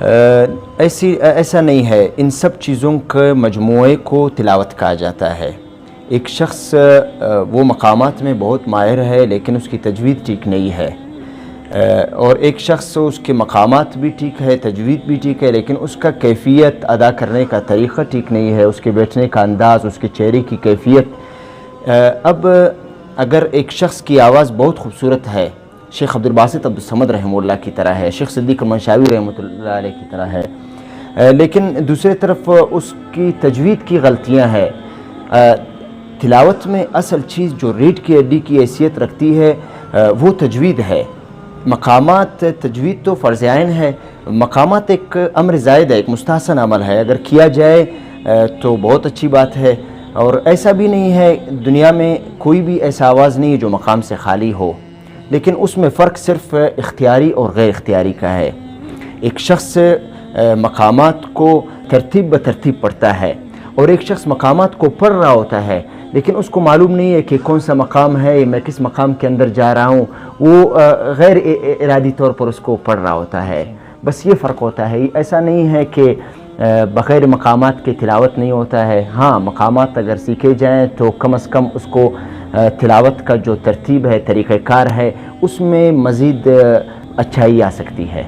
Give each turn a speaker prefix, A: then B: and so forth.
A: ایسا نہیں ہے، ان سب چیزوں کے مجموعے کو تلاوت کہا جاتا ہے۔ ایک شخص وہ مقامات میں بہت ماہر ہے لیکن اس کی تجوید ٹھیک نہیں ہے، اور ایک شخص اس کے مقامات بھی ٹھیک ہے، تجوید بھی ٹھیک ہے، لیکن اس کا کیفیت ادا کرنے کا طریقہ ٹھیک نہیں ہے، اس کے بیٹھنے کا انداز، اس کے چہرے کی کیفیت۔ اب اگر ایک شخص کی آواز بہت خوبصورت ہے، شیخ عبدالباسط عبدالصمد رحمہ اللہ کی طرح ہے، شیخ صدیق منشاوی رحمۃ اللہ علیہ کی طرح ہے، لیکن دوسری طرف اس کی تجوید کی غلطیاں ہیں۔ تلاوت میں اصل چیز جو ریڑھ کی ہڈی کی حیثیت رکھتی ہے وہ تجوید ہے۔ مقامات، تجوید تو فرض عین ہے، مقامات ایک امر زائد ہے، ایک مستحسن عمل ہے، اگر کیا جائے تو بہت اچھی بات ہے۔ اور ایسا بھی نہیں ہے، دنیا میں کوئی بھی ایسا آواز نہیں ہے جو مقام سے خالی ہو، لیکن اس میں فرق صرف اختیاری اور غیر اختیاری کا ہے۔ ایک شخص مقامات کو ترتیب بترتیب پڑھتا ہے، اور ایک شخص مقامات کو پڑھ رہا ہوتا ہے لیکن اس کو معلوم نہیں ہے کہ کون سا مقام ہے، میں کس مقام کے اندر جا رہا ہوں، وہ غیر ارادی طور پر اس کو پڑھ رہا ہوتا ہے۔ بس یہ فرق ہوتا ہے، ایسا نہیں ہے کہ بغیر مقامات کے تلاوت نہیں ہوتا ہے۔ ہاں، مقامات اگر سیکھے جائیں تو کم از کم اس کو تلاوت کا جو ترتیب ہے، طریقہ کار ہے، اس میں مزید اچھائی آ سکتی ہے۔